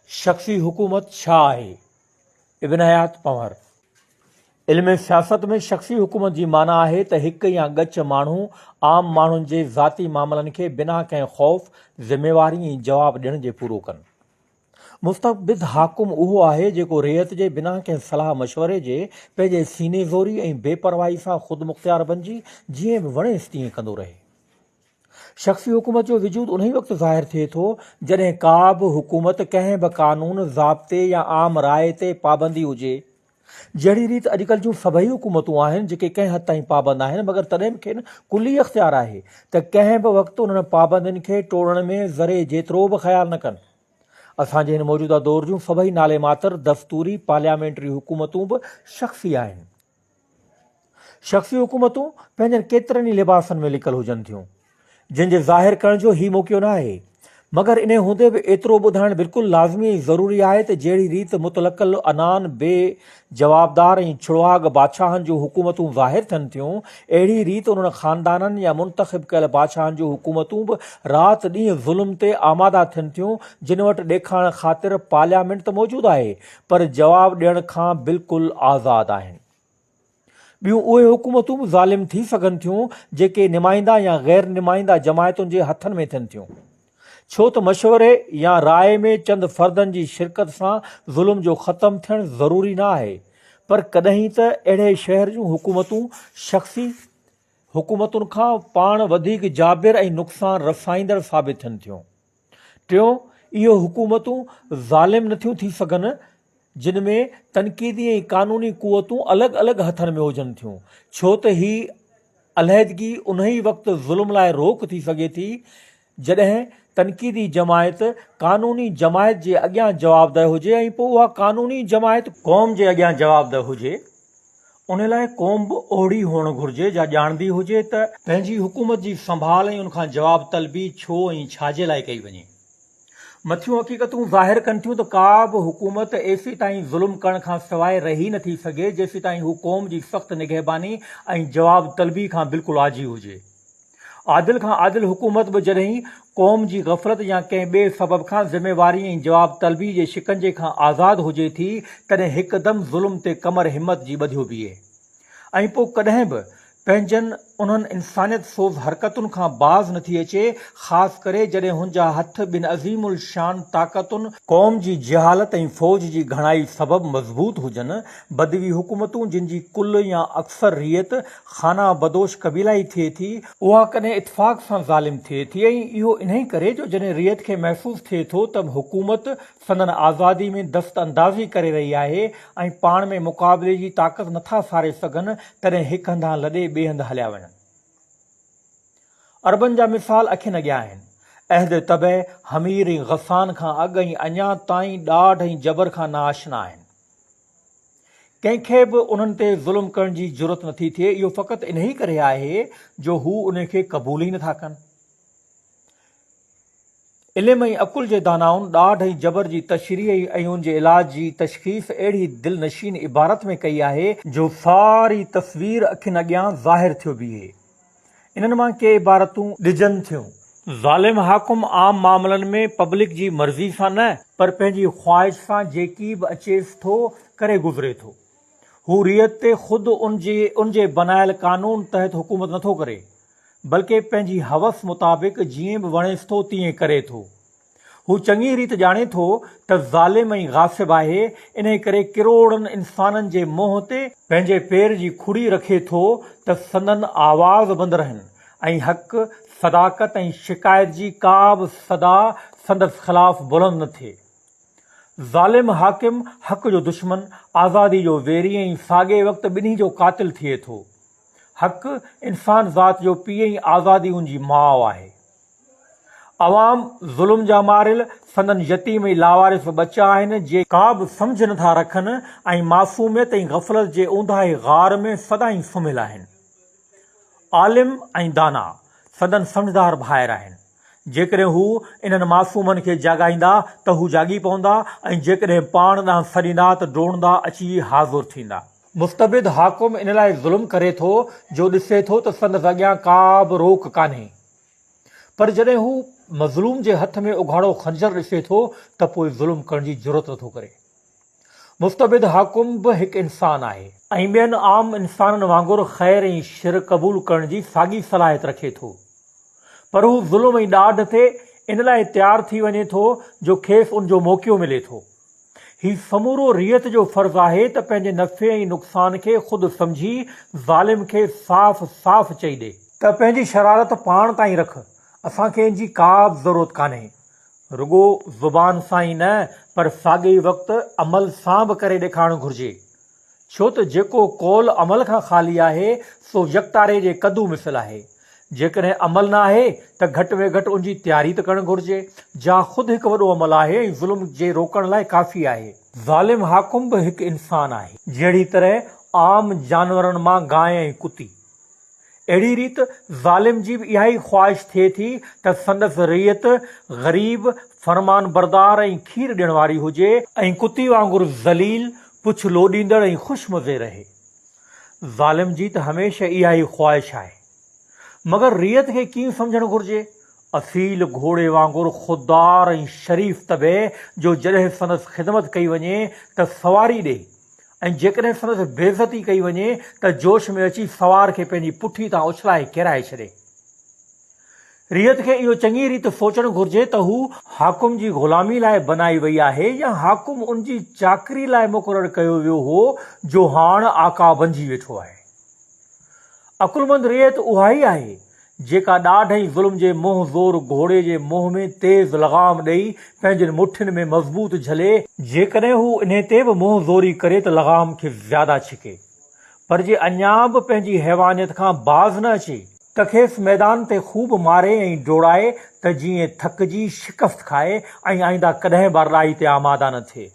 शख्सी हुकूमत छा आहे? इब्न हयात पंवर। इल्म सियासत में शख्सी हुकूमत जी माना आहे त हिकु या गच माण्हू आम माण्हुनि जे ज़ाती मामलनि खे बिना कंहिं ख़ौफ़, ज़िम्मेवारी ऐं जवाब ॾियण जे पूरो कनि। मुस्तबिद हाकुम उहो आहे जेको रियत जे बिना कंहिं सलाह मशवरे जे पंहिंजे सीने ज़ोरी ऐं बेपरवाही सां ख़ुदि मुख़्तियार बणिजी जीअं बि वणेसि तीअं कंदो रहे। शख्सी हुकूमत जो वजूद उन वक़्तु ज़ाहिर थिए थो जॾहिं का बि हुकूमत कंहिं बि कानून, ज़ाब्ते या आम राय ते पाबंदी हुजे। जहिड़ी रीति अॼुकल्ह जूं सभई हुकूमतूं आहिनि जेके कंहिं हद ताईं पाबंद आहिनि, मगर तॾहिं बि खेनि कुली इख़्तियार आहे त कंहिं बि वक़्तु उन्हनि पाबंदियुनि खे टोड़ण में ज़रे जेतिरो बि ख़्यालु न कनि। असांजे हिन मौजूदा दौर जूं सभई नाले मातर दस्तूरी पार्लियामेंट्री हुकूमतूं बि शख्सी आहिनि। शख्सी हुकूमतूं पंहिंजनि केतिरनि ई लिबासनि में लिकल हुजनि थियूं, जिन जे ज़ाहिर करण जो ही मौक़ो न आहे, मगर इन हूंदे बि एतिरो ॿुधाइणु बिल्कुलु लाज़मी ऐं ज़रूरी आहे त जहिड़ी रीति मुतलक़ल अनान बेजवाबदार ऐं छुड़वाग बादशाहनि जूं हुकूमतूं ज़ाहिर थियनि थियूं, अहिड़ी रीति उन्हनि ख़ानदाननि या मुंतख़िब कयल बादशाहनि जूं हुकूमतूं बि राति ॾींहुं ज़ुल्म ते आमादा थियनि थियूं, जिन वटि ॾेखारण ख़ातिर पार्लियामेंट त मौजूदु आहे पर जवाबु ॾियण खां बिल्कुलु आज़ादु आहिनि। ॿियूं उहे हुकूमतूं बि ज़ालिम थी सघनि थियूं जेके नुमाइंदा या ग़ैर नुमाइंदा जमायतुनि जे हथनि में थियनि थियूं, छो त मशवरे या राय में चंद फ़र्दनि जी शिरकत सां ज़ुल्म जो ख़त्म थियणु ज़रूरी न आहे, पर कॾहिं त अहिड़े शहर जूं हुकूमतूं शख्सी हुकूमतुनि खां पाण वधीक जाबिर ऐं नुक़सान रसाईंदड़ साबित थियनि थियूं। टियों, इहो हुकूमतूं ज़ालिम नथियूं थी सघनि जिन में तनक़ीदी ऐं क़ानूनी क़ुवतूं अलॻि अलॻि हथनि में हुजनि थियूं, छो त ही अलहदगी उन ई वक़्तु ज़ुल्म लाइ रोक थी सघे थी जॾहिं तनक़ीदी जमायत क़ानूनी जमायत जे अॻियां जवाबदेह हुजे ऐं पोइ उहा क़ानूनी जमायत क़ौम जे अॻियां जवाबदेह हुजे। उन लाइ क़ौम बि ओहिड़ी हुअणु घुरिजे जा ॼाणंदी हुजे त पंहिंजी हुकूमत जी संभाल ऐं उनखां जवाब तलबी छो ऐं छाजे लाइ कई वञे। मथियूं हक़ीक़तूं ज़ाहिर कनि थियूं त का बि हुकूमत एसी ताईं ज़ुल्म करण खां सवाइ रही नथी सघे जेसी ताईं हू क़ौम जी सख़्त निगहबानी ऐं जवाब तलबी खां बिल्कुलु आजी हुजे। आदिल खां आदिल हुकूमत बि जॾहिं क़ौम जी ग़फ़लत या कंहिं ॿिए सबब खां ज़िम्मेवारी ऐं जवाब तलबी जे शिकंजे खां आज़ादु हुजे थी, तॾहिं हिकदमि ज़ुल्म ते कमर हिमत जी ॿधियो बीहे ऐं पोइ कॾहिं बि पंहिंजनि उन्हनि इंसानियत सोज़ हरकतुनि खां बाज़ नथी अचे, ख़ासि करे जॾहिं हुनजा हथ ॿिन अज़ीमुल शान ताक़तुनि क़ौम जी जहालत ऐं फ़ौज जी घणाई सबब मज़बूत हुजनि। बदवी हुकूमतूं जिन जी कुल या अक्सर रियत खाना बदोश कबीलाई थिए थी, उहा कॾहिं इतफ़ाक़ सां ज़ालिम थिए थी, ऐं इहो इन्हे करे जो जॾहिं रियत खे महसूस थिए थो त हुकूमत संदन आज़ादी में दस्त अंदाज़ी करे रही आहे ऐं पाण में मुक़ाबले जी ताक़त नथा सारे सघनि, तॾहिं हिकु हंधां लॾे ॿिए हंधि हलिया वञनि। अरबनि जा मिसाल अखियुनि अॻियां आहिनि। अहद तबे हमीर ऐं ग़सान खां अॻु ऐं अञा ताईं ॾाढ ऐं जबर खां नाआशना आहिनि। कंहिंखे बि उन्हनि ते ज़ुल्म करण जी ज़रूरत नथी थिए, इहो फ़क़ति इन ई करे आहे जो हू उन खे क़बूल ई नथा कनि। इल्म ऐं अकुल जे दानाउनि ॾाढ ऐं जबर जी तशरीह ऐं उन जे इलाज जी तशख़ीस अहिड़ी दिलनशीन इबारत में कई आहे जो सारी तस्वीर अखियुनि अॻियां ज़ाहिर थियो बीहे। इन्हनि मां के इबारतूं ॾिजनि थियूं। ज़ालिम हाकुम आम मामलनि में पब्लिक जी मर्ज़ी सां न पर पंहिंजी ख़्वाहिश सां जेकी बि अचेसि थो करे गुज़रे थो। हू रियत ते ख़ुदि उन जे बनायल कानून तहत हुकूमत नथो करे, बल्कि पंहिंजी हवस मुताबिक़ जीअं बि वणेसि थो तीअं करे थो। हू चङी रीति ॼाणे थो त ज़ालिम ऐं ग़ासिब आहे, इन करे किरोड़नि इंसाननि जे मुंहं ते पंहिंजे पेर जी खुड़ी रखे थो त संदन आवाज़ बंदि रहनि ऐं हक़, सदाकत ऐं शिकायत जी का बि सदा संदसि ख़िलाफ़ बुलंद न थिए। ज़ालिम हाकिम हक़ जो दुश्मन, आज़ादी जो वेरी ऐं साॻे वक़्तु ॿिन्ही जो क़ातिल थिए थो। हक़ इंसान ज़ात जो पीउ ऐं आज़ादी उन जी माउ आहे। अवाम ज़ुल्म जा मारिल संदन यतीम ऐं लावारिस बच्चा आहिनि जे का बि सम्झ नथा रखनि ऐं मासूमियत ऐं ग़फ़लत जे ऊंदाहे ग़ार में सदाईं सुम्हियल आहिनि। आलिम ऐं दाना संदन सम्झदार भाइर आहिनि। जेकॾहिं हू इन्हनि मासूमनि खे जाॻाईंदा त हू जाॻी पवंदा ऐं जेकॾहिं पाण ॾांहुं सॾींदा त डोड़ंदा अची हाज़ुर थींदा। मुस्तबिद हाकुम इन लाइ ज़ुल्म करे थो जो ॾिसे थो त संदसि अॻियां का बि रोक कान्हे। पर जॾहिं हू मज़लूम जे हथ में उघाड़ो खंजर ॾिसे थो त पोइ ज़ुल्म करण जी ज़रूरत नथो करे। मुस्तबिद हाकुम बि हिकु इंसानु आहे ऐं ॿियनि आम इंसाननि वांगुरु ख़ैर ऐं शिर क़बूल करण जी साॻी सलाहियत रखे थो, पर हू ज़ुल्म ऐं ॾाढ ते इन लाइ तयारु थी वञे थो जो खेसि उन जो मौक़ियो मिले थो। ही समूरो रियत जो फ़र्ज़ु आहे त पंहिंजे नफ़े ऐं नुक़सान खे ख़ुदि सम्झी ज़ालिम खे साफ़ साफ़ चई ॾे त पंहिंजी शरारत पाण ताईं रख, असांखे इन जी का बि ज़रूरत कान्हे। रुगो ज़ुबान सां ई न पर साॻे ई वक़्तु अमल सां बि करे ॾेखारणु घुरिजे, छो त जेको कौल अमल खां ख़ाली आहे सो यकतारे जे कद्दू मिसल आहे। जेकॾहिं अमल न आहे त घटि में घटि उनजी तयारी त करणु घुरिजे। जा ख़ुदि हिकु वॾो अमल आहे ऐं ज़ुल्म जे रोकण लाइ काफ़ी आहे। ज़ालिम हाकुम बि हिकु इंसानु आहे, जहिड़ी तरह आम जानवरनि मां गांइ ऐं कुती। अहिड़ी रीति ज़ालिम जी बि इहा ई ख़्वाहिश थिए थी त संदसि रैयत ग़रीब, फरमान बरदार ऐं खीर ॾियण वारी हुजे ऐं कुती वांगुरु ज़लील, पुछ लोॾींदड़ ऐं ख़ुशि मज़े रहे। ज़ालिम जी त हमेशह इहा ई ख़्वाहिश आहे, मगर रियत खे कीअं सम्झणु घुरिजे? असील घोड़े वांगुरु ख़ुददार ऐं शरीफ़ तबे जो जॾहिं संदसि ख़िदमत कई वञे त सवारी ॾे ऐं जेकॾहिं संदसि बेइज़ती कई वञे त जोश में अची सवार खे पंहिंजी पुठी तां उछलाए किराए छॾे। रियत खे इहो चङी रीति सोचणु घुरिजे त हू हाकुम जी ग़ुलामी लाइ बनाई वई आहे या हाकुम उन जी चाकरी लाइ मुक़ररु कयो वियो हो जो हाणे आका बणिजी वेठो आहे। अकुलमंद रियत उहा ई आहे जेका ॾाढ ऐं ज़ुल्म जे मुंहुं ज़ोर घोड़े जे मुंहं में तेज़ लॻाम ॾेई पंहिंजनि मुठियुनि में मज़बूत झले, जेकॾहिं हू इन ते बि मुंहुं ज़ोरी करे त लॻाम खे ज़्यादा छिके, पर जे अञा बि पंहिंजी हैवानियत खां बाज़ न अचे त खेसि मैदान ते ख़ूब मारे ऐं डोड़ाए त जीअं थकिजी शिकस्त खाए ऐं आईंदा कॾहिं बि लड़ाई ते आमादा न थिए।